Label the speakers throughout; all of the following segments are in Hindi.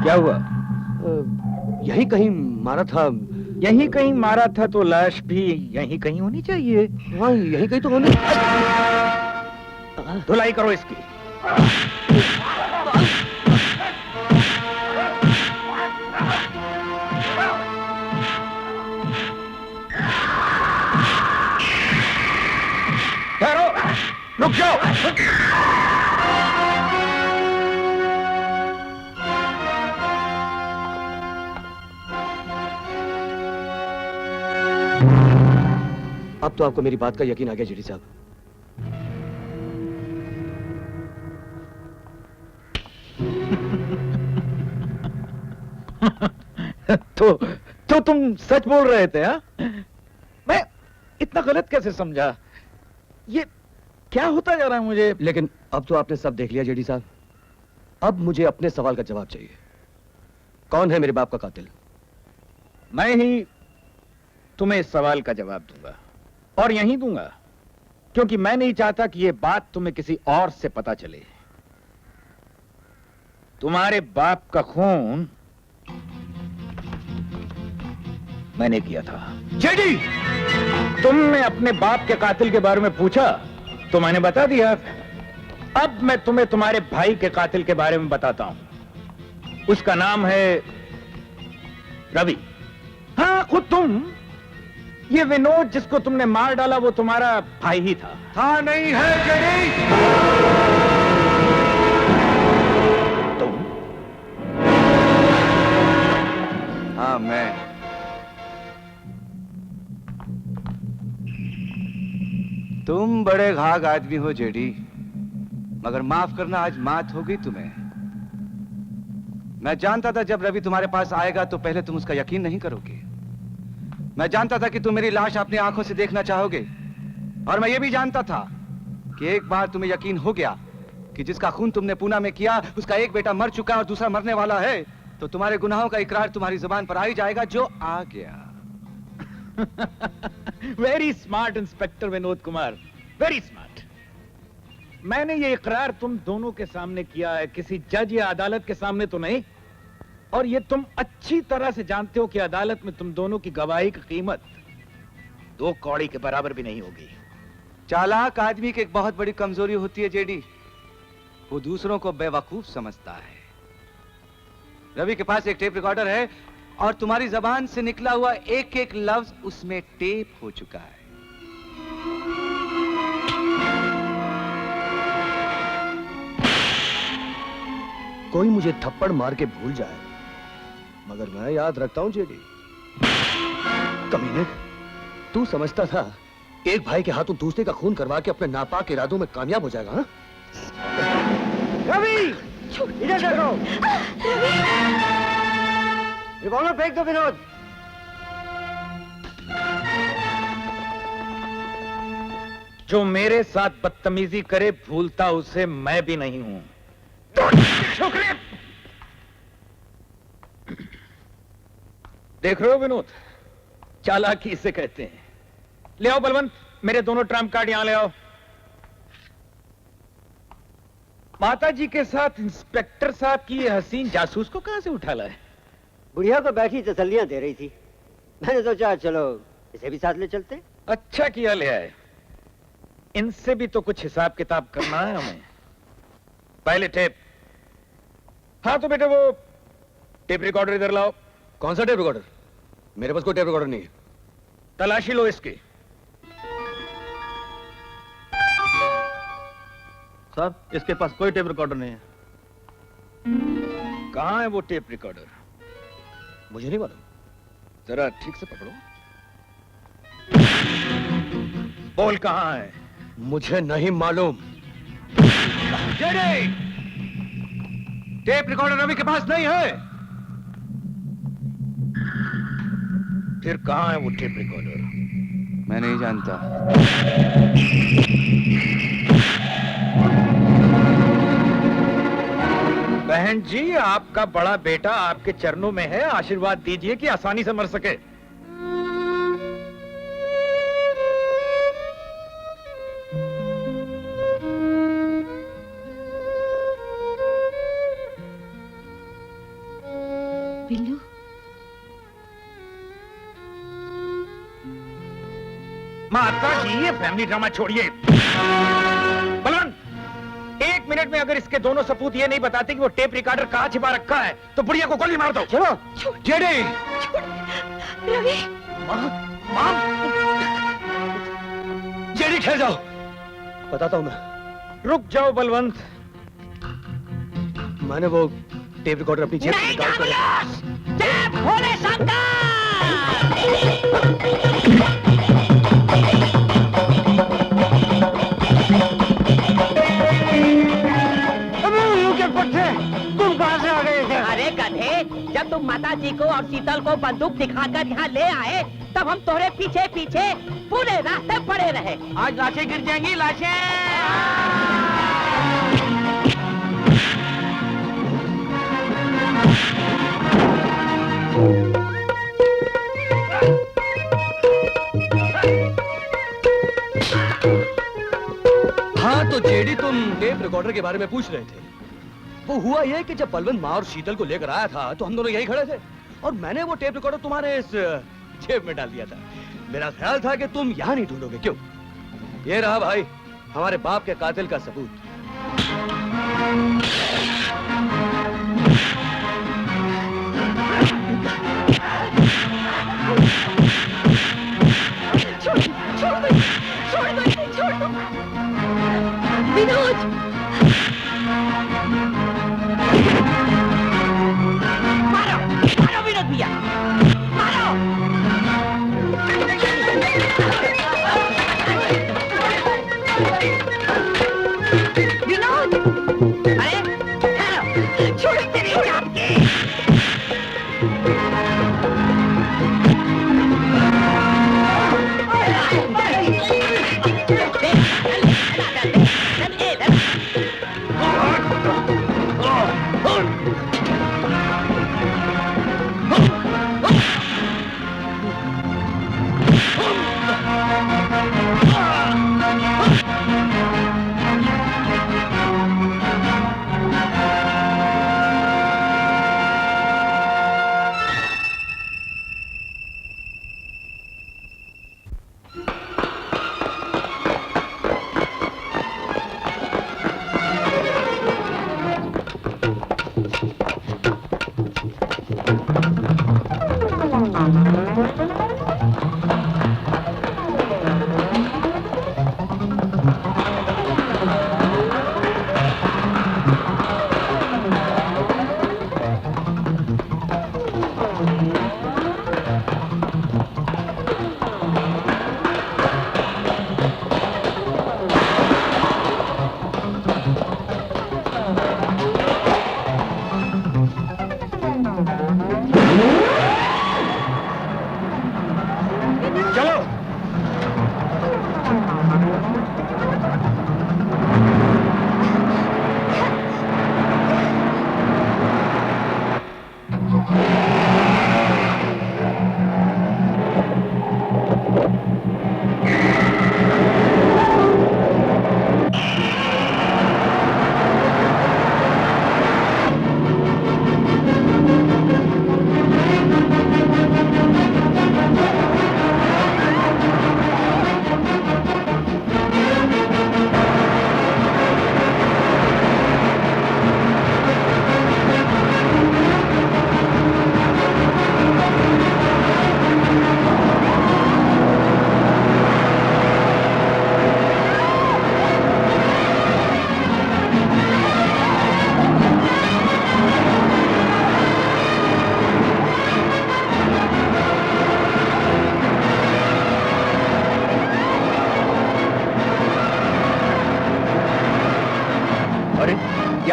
Speaker 1: क्या हुआ?
Speaker 2: यहीं कहीं मारा था।
Speaker 1: यहीं कहीं मारा था तो लाश भी यहीं कहीं होनी चाहिए।
Speaker 2: हाँ, यहीं कहीं तो होनी।
Speaker 1: धुलाई करो इसकी। ठहरो, रुक जाओ।
Speaker 2: अब तो आपको मेरी बात का यकीन आ गया जेडी साहब।
Speaker 1: तो तुम सच बोल रहे थे? हाँ, मैं इतना गलत कैसे समझा? ये क्या होता जा रहा है मुझे?
Speaker 2: लेकिन अब तो आपने सब देख लिया जेडी साहब। अब मुझे अपने सवाल का जवाब चाहिए। कौन है मेरे बाप का कातिल?
Speaker 1: मैं ही तुम्हें इस सवाल का जवाब दूंगा, और यहीं दूंगा, क्योंकि मैं नहीं चाहता कि यह बात तुम्हें किसी और से पता चले। तुम्हारे बाप का खून मैंने किया था।
Speaker 2: जेडी!
Speaker 1: तुमने अपने बाप के कातिल के बारे में पूछा तो मैंने बता दिया। अब मैं तुम्हें तुम्हारे भाई के कातिल के बारे में बताता हूं। उसका नाम है रवि। हाँ, खुद तुम। ये विनोद जिसको तुमने मार डाला वो तुम्हारा भाई ही था।
Speaker 2: हाँ, नहीं है जेडी।
Speaker 1: तुम?
Speaker 2: हाँ, मैं। तुम बड़े घाघ आदमी हो जेडी, मगर माफ करना, आज मात हो गई तुम्हें। मैं जानता था जब रवि तुम्हारे पास आएगा तो पहले तुम उसका यकीन नहीं करोगे। मैं जानता था कि तुम मेरी लाश अपनी आंखों से देखना चाहोगे, और मैं ये भी जानता था कि एक बार तुम्हें यकीन हो गया कि जिसका खून तुमने पूना में किया उसका एक बेटा मर चुका और दूसरा मरने वाला है, तो तुम्हारे गुनाहों का इकरार तुम्हारी जुबान पर आ ही जाएगा, जो आ गया।
Speaker 1: Very smart inspector Vinod Kumar, very smart. मैंने ये इकरार तुम दोनों के सामने किया है, किसी जज या अदालत के सामने तो नहीं। और ये तुम अच्छी तरह से जानते हो कि अदालत में तुम दोनों की गवाही की कीमत 2 कौड़ी के बराबर भी नहीं होगी।
Speaker 2: चालाक आदमी की एक बहुत बड़ी कमजोरी होती है जेडी, वो दूसरों को बेवकूफ समझता है। रवि के पास एक टेप रिकॉर्डर है और तुम्हारी जबान से निकला हुआ एक एक लफ्ज उसमें टेप हो चुका है। कोई मुझे थप्पड़ मार के भूल जाए, मगर मैं याद रखता हूं जेडी। कमीने, तू समझता था एक भाई के हाथों दूसरे का खून करवा के अपने नापाक इरादों में कामयाब हो जाएगा? हाँ?
Speaker 3: रवि, इधर देखो। रिवॉल्वर फेंक दो विनोद।
Speaker 1: जो मेरे साथ बदतमीजी करे भूलता उसे मैं भी नहीं हूं। छोकरे, देख रहे हो विनोद, चालाकी इसे कहते हैं। ले आओ बलवंत, मेरे दोनों ट्रम्प कार्ड यहां ले आओ। माता जी के साथ इंस्पेक्टर साहब की ये हसीन जासूस को कहां से उठा लाए?
Speaker 3: बुढ़िया को बैठी तसल्लियां दे रही थी, मैंने सोचा चलो इसे भी साथ ले चलते।
Speaker 1: अच्छा किया ले आए। इनसे भी तो कुछ हिसाब किताब करना है हमें। पहले टेप। हाँ तो बेटे वो टेप रिकॉर्डर इधर लाओ।
Speaker 2: कौन सा टेप रिकॉर्डर? मेरे पास कोई टेप रिकॉर्डर नहीं है।
Speaker 1: तलाशी लो इसकी।
Speaker 4: साहब, इसके पास कोई टेप रिकॉर्डर नहीं है।
Speaker 1: कहां है वो टेप रिकॉर्डर?
Speaker 2: मुझे नहीं मालूम।
Speaker 1: जरा ठीक से पकड़ो। बोल कहां है?
Speaker 2: मुझे नहीं मालूम। टेप रिकॉर्डर रवि के पास नहीं है।
Speaker 1: फिर कहां है वो टेप रिकॉर्डर?
Speaker 2: मैं नहीं जानता।
Speaker 1: बहन जी, आपका बड़ा बेटा आपके चरणों में है, आशीर्वाद दीजिए कि आसानी से मर सके। फैमिली ड्रामा छोड़िए। बलवंत, 1 मिनट में अगर इसके दोनों सपूत ये नहीं बताते कि वो टेप रिकॉर्डर कहाँ छिपा रखा है तो बुढ़िया को गोली मार दो।
Speaker 3: चलो।
Speaker 2: जेडी।
Speaker 5: रवि,
Speaker 2: जेडी ठहर जाओ, बताता हूं मैं।
Speaker 1: रुक जाओ बलवंत।
Speaker 2: मैंने वो टेप रिकॉर्डर अपनी जेब से निकाल कर
Speaker 5: जय भोले शंकर।
Speaker 3: तुम कहां से आ गए थे?
Speaker 5: अरे गधे, जब तुम माता जी को और शीतल को बंदूक दिखाकर यहाँ ले आए तब हम तुम्हारे पीछे पीछे पूरे रास्ते पड़े रहे। आज लाशें गिर जाएंगी, लाशें।
Speaker 2: हाँ तो जेडी, तुम टेप रिकॉर्डर के बारे में पूछ रहे थे। वो हुआ ये कि जब बलवंत माँ और शीतल को लेकर आया था तो हम दोनों यहीं खड़े थे और मैंने वो टेप रिकॉर्डर तुम्हारे इस जेब में डाल दिया था। मेरा ख्याल था कि तुम यहाँ नहीं ढूंढोगे। क्यों? ये रहा भाई हमारे बाप के कातिल का सबूत।
Speaker 5: विनोद, मारो मारो विनोद भैया, मारो। विनोद, अरे छोड़ो तेरी जान की।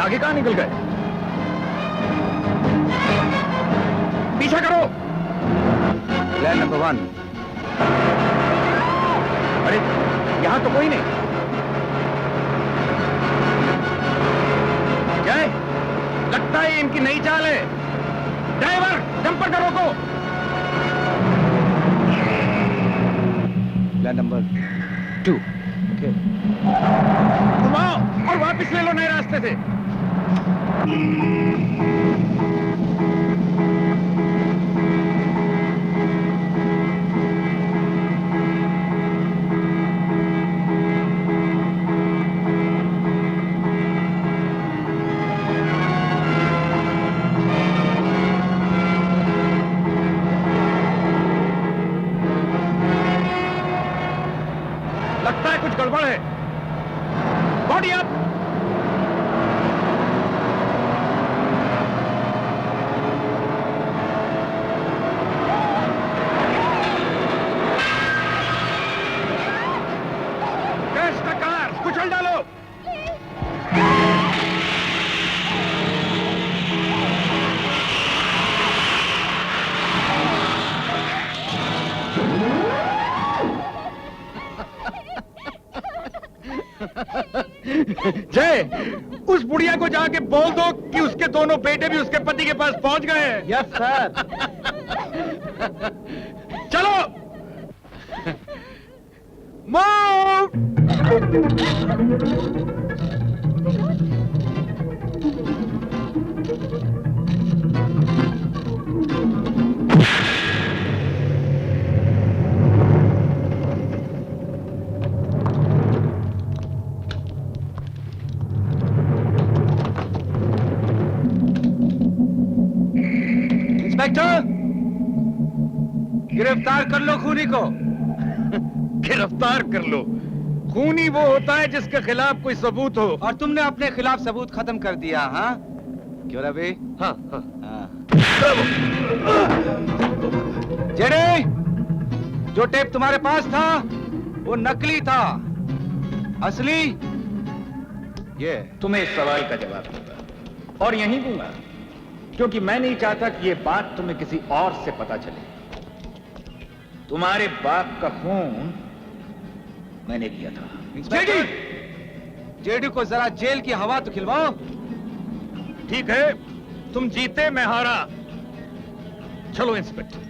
Speaker 1: आगे कहां निकल गए? पीछा करो।
Speaker 2: Plan number 1।
Speaker 1: अरे यहां तो कोई नहीं। जय, लगता है इनकी नई चाल है। ड्राइवर जंपर का रोको।
Speaker 2: Plan number 2।
Speaker 1: घुमाओ और वापस ले लो नए रास्ते से। Body up. कैश का कार कुचल डालो। जय, उस बुढ़िया को जाके बोल दो कि उसके दोनों बेटे भी उसके पति के पास पहुंच गए हैं।
Speaker 4: Yes sir.
Speaker 1: चलो मूव।
Speaker 2: इंस्पेक्टर, गिरफ्तार कर लो खूनी को।
Speaker 1: गिरफ्तार कर लो। खूनी वो होता है जिसके खिलाफ कोई सबूत हो।
Speaker 2: और तुमने अपने खिलाफ सबूत खत्म कर दिया, हाँ? क्यों रवि?
Speaker 1: हाँ हाँ।
Speaker 2: जेडी, जो टेप तुम्हारे पास था वो नकली था, असली ये।
Speaker 1: तुम्हें इस सवाल का जवाब दूंगा और यहीं दूंगा, क्योंकि मैं नहीं चाहता कि ये बात तुम्हें किसी और से पता चले। तुम्हारे बाप का खून मैंने किया था।
Speaker 2: जेडी, जेडी को जरा जेल की हवा तो खिलवाओ।
Speaker 1: ठीक है, तुम जीते मैं हारा। चलो इंस्पेक्टर।